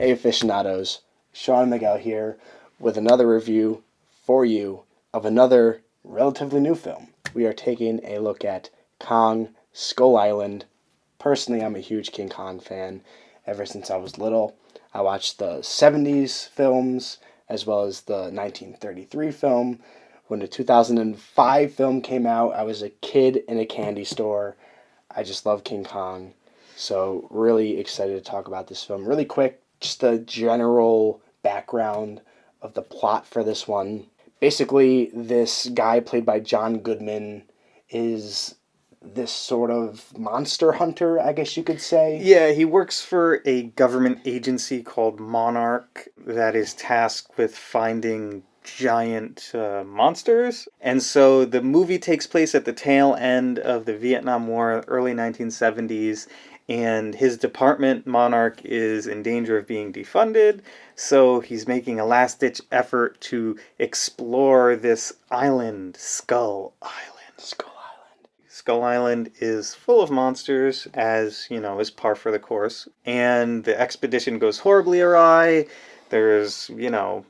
Hey aficionados, Sean Miguel here with another review for you of another relatively new film. We are taking a look at Kong Skull Island. Personally, I'm a huge King Kong fan ever since I was little. I watched the 70s films as well as the 1933 film. When the 2005 film came out, I was a kid in a candy store. I just love King Kong. So really excited to talk about this film. Really quick, just the general background of the plot for this one. Basically, this guy played by John Goodman is this sort of monster hunter, I guess you could say. Yeah, he works for a government agency called Monarch that is tasked with finding giant monsters. And so the movie takes place at the tail end of the Vietnam War, early 1970s, and his department, Monarch, is in danger of being defunded. So he's making a last-ditch effort to explore this island, Skull Island. Skull Island is full of monsters, as, is par for the course. And the expedition goes horribly awry. There's,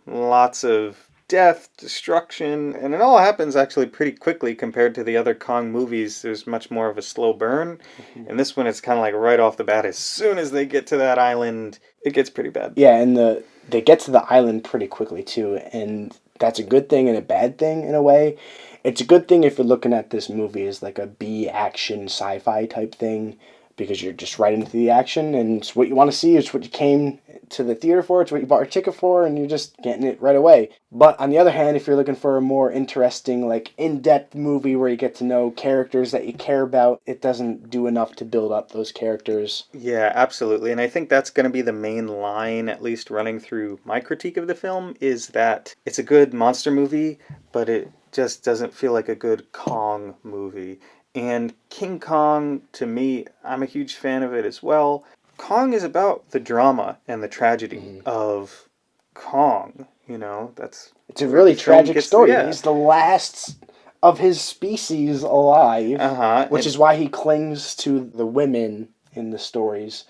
lots of death, destruction, and it all happens actually pretty quickly compared to the other Kong movies. There's much more of a slow burn. Mm-hmm. And this one, it's kind of like right off the bat. As soon as they get to that island, it gets pretty bad. Yeah, and they get to the island pretty quickly, too. And that's a good thing and a bad thing in a way. It's a good thing if you're looking at this movie as like a B action sci-fi type thing, because you're just right into the action and it's what you want to see. It's what you came to the theater for. It's what you bought your ticket for, and you're just getting it right away. But on the other hand, if you're looking for a more interesting, like in-depth movie where you get to know characters that you care about, it doesn't do enough to build up those characters. Yeah, absolutely. And I think that's going to be the main line, at least running through my critique of the film, is that it's a good monster movie, but it just doesn't feel like a good Kong movie. And King Kong, to me, I'm a huge fan of it as well. Kong is about the drama and the tragedy of Kong. It's a really tragic story. Yeah. He's the last of his species alive, which is why he clings to the women in the stories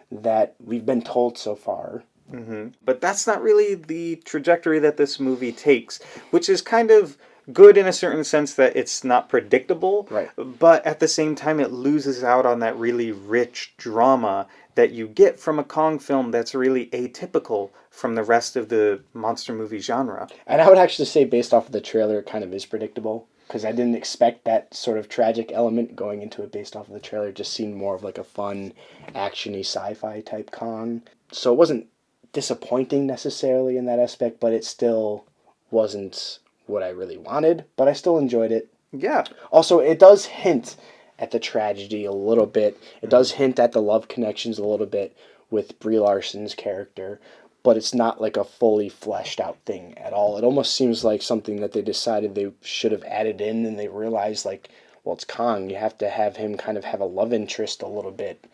that we've been told so far. Mm-hmm. But that's not really the trajectory that this movie takes, which is kind of good in a certain sense that it's not predictable, right? But at the same time it loses out on that really rich drama that you get from a Kong film that's really atypical from the rest of the monster movie genre. And I would actually say, based off of the trailer, it kind of is predictable, because I didn't expect that sort of tragic element going into it based off of the trailer. It just seemed more of like a fun, action-y sci-fi type Kong. So it wasn't disappointing necessarily in that aspect, but it still wasn't what I really wanted, but I still enjoyed it. Yeah. Also, it does hint at the tragedy a little bit. It does hint at the love connections a little bit with Brie Larson's character, but it's not like a fully fleshed out thing at all. It almost seems like something that they decided they should have added in, and they realized, like, well, it's Kong. You have to have him kind of have a love interest a little bit.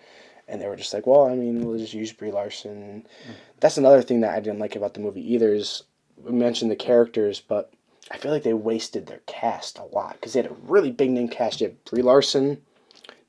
And they were just like, well, I mean, we'll just use Brie Larson. That's another thing that I didn't like about the movie either, is we mentioned the characters, but I feel like they wasted their cast a lot, because they had a really big name cast. You had Brie Larson,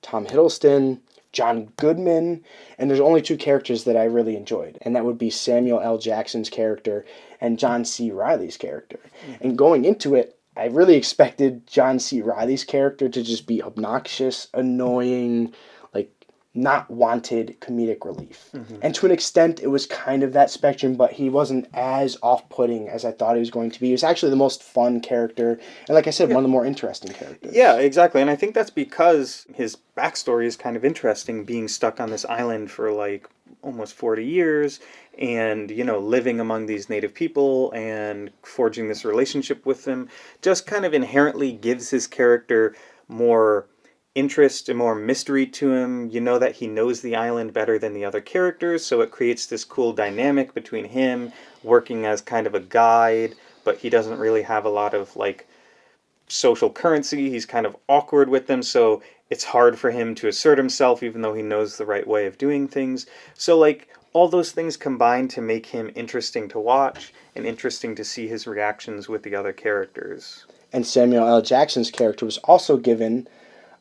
Tom Hiddleston, John Goodman, and there's only two characters that I really enjoyed, and that would be Samuel L. Jackson's character and John C. Reilly's character. And going into it, I really expected John C. Reilly's character to just be obnoxious, annoying, like not wanted comedic relief. And to an extent, it was kind of that spectrum, but he wasn't as off-putting as I thought he was going to be. He was actually the most fun character, and like I said, one of the more interesting characters. Yeah, exactly, and I think that's because his backstory is kind of interesting, being stuck on this island for like almost 40 years, and, living among these native people and forging this relationship with them, just kind of inherently gives his character more interest and more mystery to him. You know that he knows the island better than the other characters, so it creates this cool dynamic between him working as kind of a guide, but he doesn't really have a lot of like social currency. He's kind of awkward with them, so it's hard for him to assert himself even though he knows the right way of doing things. So like all those things combine to make him interesting to watch and interesting to see his reactions with the other characters. And Samuel L. Jackson's character was also given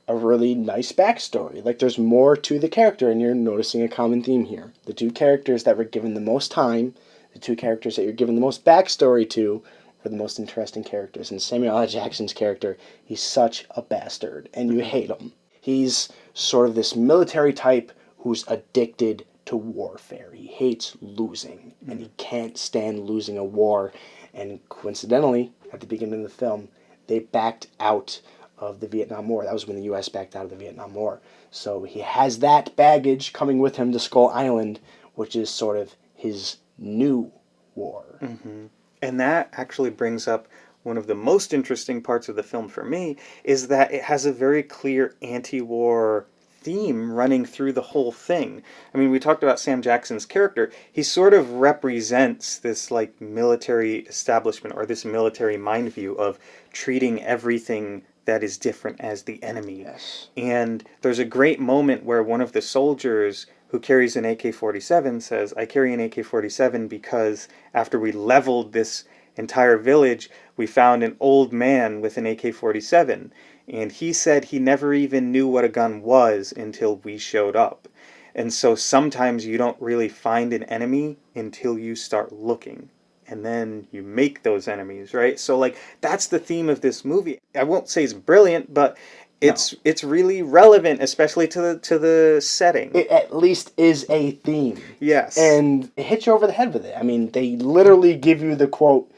a really nice backstory. Like, there's more to the character, and you're noticing a common theme here. The two characters that were given the most time, the two characters that you're given the most backstory to, are the most interesting characters. And Samuel L. Jackson's character, he's such a bastard, and you hate him. He's sort of this military type who's addicted to warfare. He hates losing, and he can't stand losing a war. And coincidentally, at the beginning of the film, they backed out of the Vietnam War. That was when the U.S. backed out of the Vietnam War. So he has that baggage coming with him to Skull Island, which is sort of his new war. Mm-hmm. And that actually brings up one of the most interesting parts of the film for me, is that it has a very clear anti-war theme running through the whole thing. I mean, we talked about Sam Jackson's character. He sort of represents this like military establishment, or this military mind view of treating everything that is different as the enemy. Yes. And there's a great moment where one of the soldiers who carries an AK-47 says, "I carry an AK-47 because after we leveled this entire village, we found an old man with an AK-47. And he said he never even knew what a gun was until we showed up." And so sometimes you don't really find an enemy until you start looking. And then you make those enemies, right? So like that's the theme of this movie. I won't say it's brilliant, but it's really relevant, especially to the setting. It at least is a theme. Yes. And it hits you over the head with it. I mean, they literally give you the quote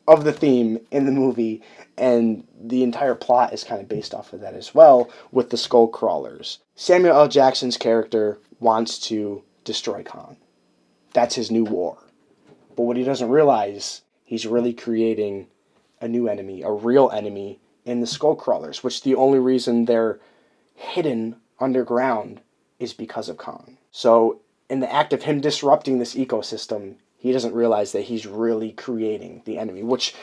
of the theme in the movie, and the entire plot is kind of based off of that as well, with the skull crawlers. Samuel L. Jackson's character wants to destroy Khan. That's his new war. But what he doesn't realize, he's really creating a new enemy, a real enemy, in the skull crawlers, which the only reason they're hidden underground is because of Khan. So in the act of him disrupting this ecosystem, he doesn't realize that he's really creating the enemy, which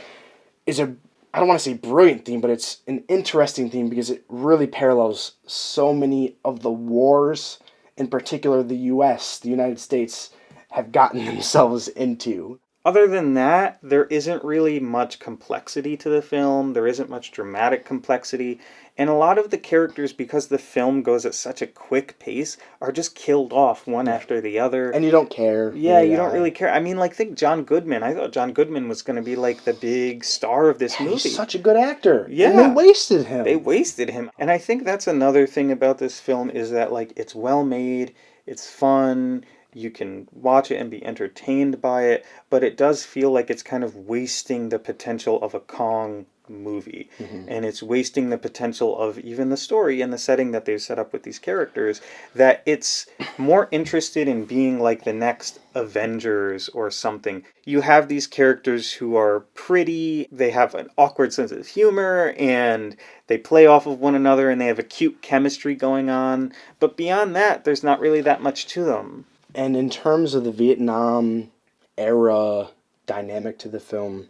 is I don't want to say brilliant theme, but it's an interesting theme because it really parallels so many of the wars, in particular the U.S., the United States, have gotten themselves into. Other than that, there isn't really much complexity to the film. There isn't much dramatic complexity. And a lot of the characters, because the film goes at such a quick pace, are just killed off one after the other. And you don't care. Yeah, you don't really care. I mean, like, think John Goodman. I thought John Goodman was going to be, like, the big star of this movie. He's such a good actor. Yeah. And they wasted him. They wasted him. And I think that's another thing about this film is that, like, it's well made, it's fun, you can watch it and be entertained by it, but it does feel like it's kind of wasting the potential of a Kong movie. And it's wasting the potential of even the story and the setting that they've set up with these characters, that it's more interested in being like the next Avengers or something. You have these characters who are pretty, they have an awkward sense of humor, and they play off of one another, and they have a cute chemistry going on, but beyond that, there's not really that much to them. And in terms of the Vietnam era dynamic to the film,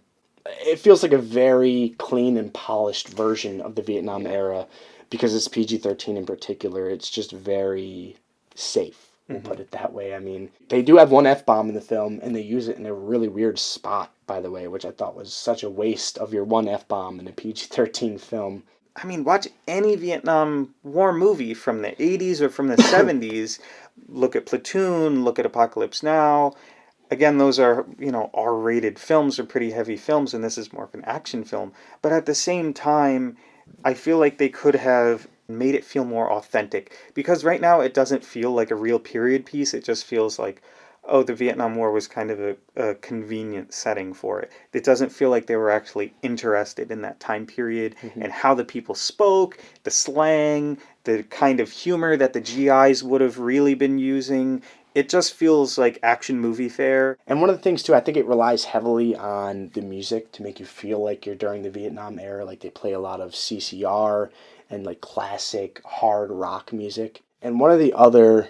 it feels like a very clean and polished version of the Vietnam era, because it's PG-13 in particular. It's just very safe, we'll put it that way. I mean, they do have one F-bomb in the film, and they use it in a really weird spot, by the way, which I thought was such a waste of your one F-bomb in a PG-13 film. I mean, watch any Vietnam War movie from the 80s or from the 70s. Look at Platoon, look at Apocalypse Now. Again, those are, R-rated films, or pretty heavy films, and this is more of an action film. But at the same time, I feel like they could have made it feel more authentic. Because right now, it doesn't feel like a real period piece. It just feels like, oh, the Vietnam War was kind of a convenient setting for it. It doesn't feel like they were actually interested in that time period and how the people spoke, the slang, the kind of humor that the GIs would have really been using. It just feels like action movie fare. And one of the things, too, I think it relies heavily on the music to make you feel like you're during the Vietnam era. Like, they play a lot of CCR and, like, classic hard rock music. And one of the other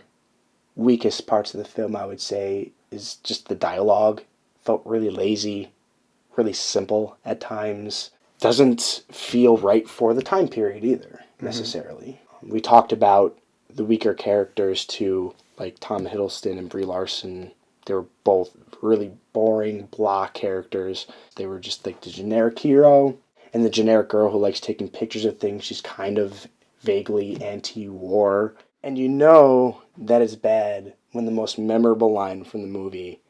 weakest parts of the film, I would say, is just the dialogue. Felt really lazy, really simple at times. Doesn't feel right for the time period either, necessarily. We talked about the weaker characters too, like Tom Hiddleston and Brie Larson. They were both really boring, blah characters. They were just like the generic hero and the generic girl who likes taking pictures of things. She's kind of vaguely anti-war. And you know that is bad when the most memorable line from the movie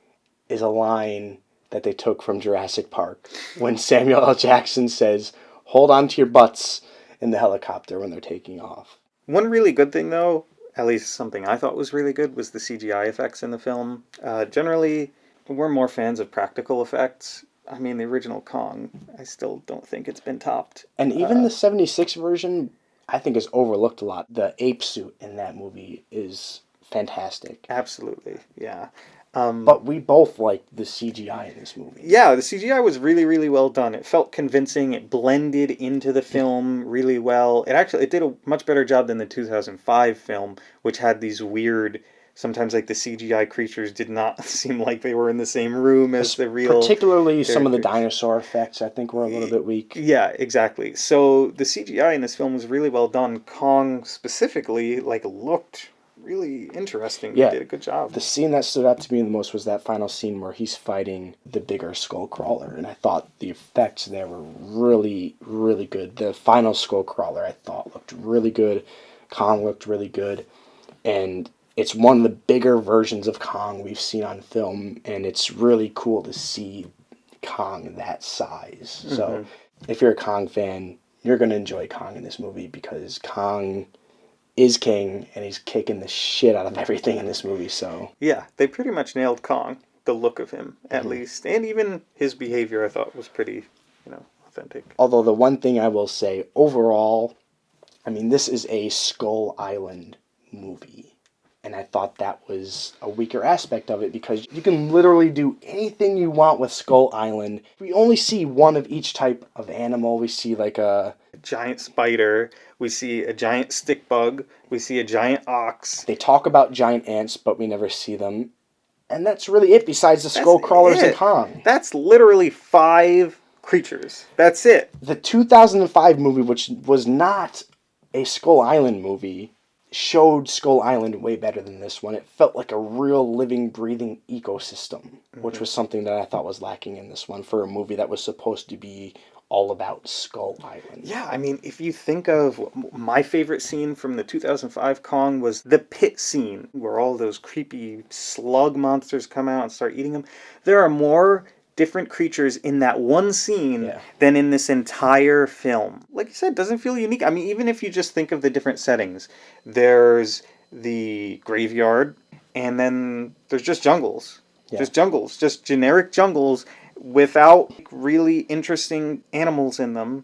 is a line that they took from Jurassic Park when Samuel L. Jackson says, "Hold on to your butts," in the helicopter when they're taking off. One really good thing, though, at least something I thought was really good, was the CGI effects in the film. Generally, we're more fans of practical effects. I mean, the original Kong, I still don't think it's been topped. And even the 76 version, I think, is overlooked a lot. The ape suit in that movie is fantastic. Absolutely, yeah. But we both liked the CGI in this movie. Yeah, the CGI was really, really well done. It felt convincing. It blended into the film really well. It did a much better job than the 2005 film, which had these weird. Sometimes, like, the CGI creatures did not seem like they were in the same room as the real. Particularly characters. some of the dinosaur effects, I think, were a little bit weak. Yeah, exactly. So the CGI in this film was really well done. Kong specifically, like, looked really interesting. Yeah, They did a good job. The scene that stood out to me the most was that final scene where he's fighting the bigger skull crawler, and I thought the effects there were really, really good. The final skull crawler, I thought, looked really good. Kong looked really good, and it's one of the bigger versions of Kong we've seen on film, and it's really cool to see Kong that size. Mm-hmm. So if you're a Kong fan, you're going to enjoy Kong in this movie because Kong is king, and he's kicking the shit out of everything in this movie, so... Yeah, they pretty much nailed Kong, the look of him, at least. And even his behavior, I thought, was pretty, authentic. Although the one thing I will say, overall, I mean, this is a Skull Island movie. And I thought that was a weaker aspect of it because you can literally do anything you want with Skull Island. We only see one of each type of animal. We see like a giant spider. We see a giant stick bug. We see a giant ox. They talk about giant ants, but we never see them. And that's really it besides the skull crawlers and Kong. That's literally 5 creatures. That's it. The 2005 movie, which was not a Skull Island movie, showed Skull Island way better than this one. It felt like a real living, breathing ecosystem, which was something that I thought was lacking in this one for a movie that was supposed to be all about Skull Island. Yeah, I mean, if you think of my favorite scene from the 2005 Kong was the pit scene where all those creepy slug monsters come out and start eating them. There are more different creatures in that one scene than in this entire film. Like you said, it doesn't feel unique. I mean, even if you just think of the different settings, there's the graveyard, and then there's just jungles. Yeah. Just generic jungles without really interesting animals in them,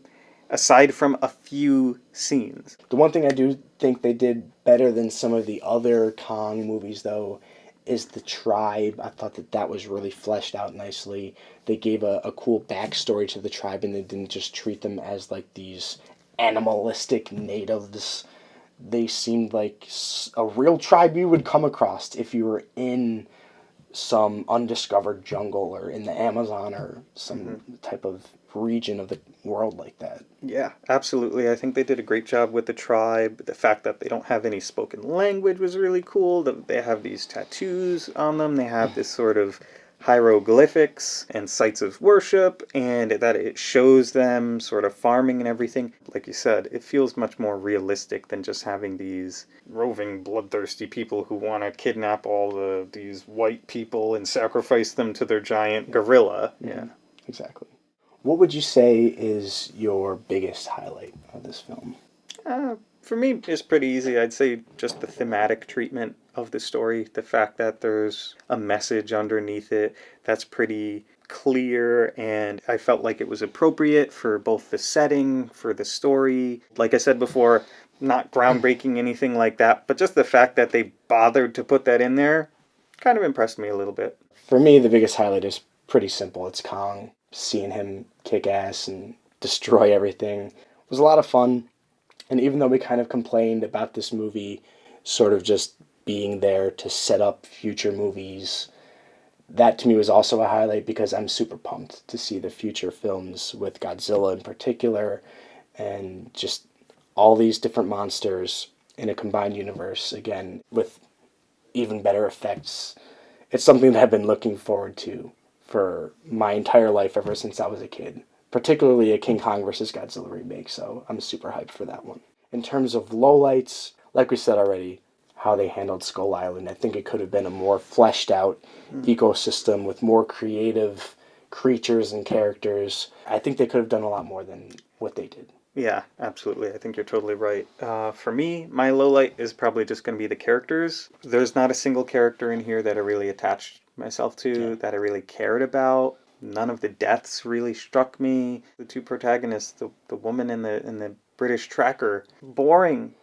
aside from a few scenes. The one thing I do think they did better than some of the other Kong movies, though, is the tribe. I thought that was really fleshed out nicely. They gave a cool backstory to the tribe, and they didn't just treat them as like these animalistic natives. They seemed like a real tribe you would come across if you were in some undiscovered jungle or in the Amazon or some type of region of the world like that. Yeah, absolutely. I think they did a great job with the tribe. The fact that they don't have any spoken language was really cool. That they have these tattoos on them. They have this sort of hieroglyphics and sites of worship, and that it shows them sort of farming and everything. Like you said, it feels much more realistic than just having these roving, bloodthirsty people who want to kidnap all these white people and sacrifice them to their giant gorilla. Yeah, exactly. What would you say is your biggest highlight of this film? For me, it's pretty easy. I'd say just the thematic treatment of the story. The fact that there's a message underneath it that's pretty clear, and I felt like it was appropriate for both the setting, for the story. Like I said before, not groundbreaking, anything like that, but just the fact that they bothered to put that in there kind of impressed me a little bit. For me, the biggest highlight is pretty simple. It's Kong. Seeing him kick ass and destroy everything was a lot of fun. And even though we kind of complained about this movie sort of just being there to set up future movies, that to me was also a highlight because I'm super pumped to see the future films with Godzilla in particular and just all these different monsters in a combined universe, again, with even better effects. It's something that I've been looking forward to for my entire life ever since I was a kid, particularly a King Kong vs. Godzilla remake, so I'm super hyped for that one. In terms of lowlights, like we said already, how they handled Skull Island. I think it could have been a more fleshed out ecosystem with more creative creatures and characters. I think they could have done a lot more than what they did. Yeah, absolutely. I think you're totally right. For me, my low light is probably just going to be the characters. There's not a single character in here that I really attached myself to, that I really cared about. None of the deaths really struck me. The two protagonists, the woman and the British tracker, boring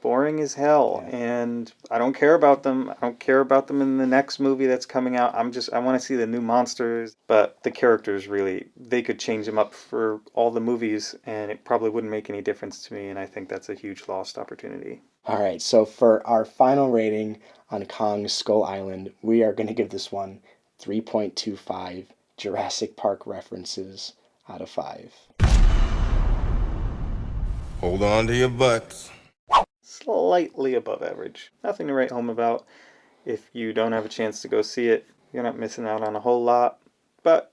as hell. Yeah. And I don't care about them. I don't care about them in the next movie that's coming out. I want to see the new monsters. But the characters really, they could change them up for all the movies and it probably wouldn't make any difference to me. And I think that's a huge lost opportunity. All right, so for our final rating on Kong Skull Island, we are going to give this one 3.25 Jurassic Park references out of 5. Hold on to your butts. Slightly above average. Nothing to write home about. If you don't have a chance to go see it, you're not missing out on a whole lot. But,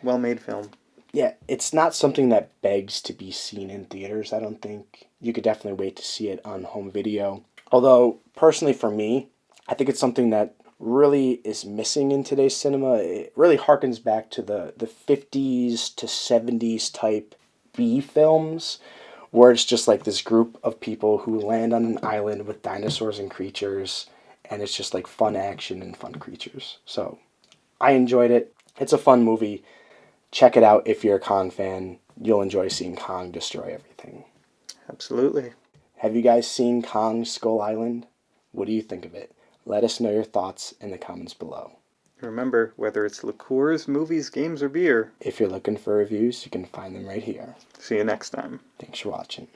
well-made film. Yeah, it's not something that begs to be seen in theaters, I don't think. You could definitely wait to see it on home video. Although, personally for me, I think it's something that really is missing in today's cinema. It really harkens back to the 50s to 70s type B films, where it's just like this group of people who land on an island with dinosaurs and creatures, and it's just like fun action and fun creatures. So, I enjoyed it. It's a fun movie. Check it out if you're a Kong fan. You'll enjoy seeing Kong destroy everything. Absolutely. Have you guys seen Kong Skull Island? What do you think of it? Let us know your thoughts in the comments below. Remember, whether it's liqueurs, movies, games, or beer, If you're looking for reviews, you can find them right here. see you next time. Thanks for watching.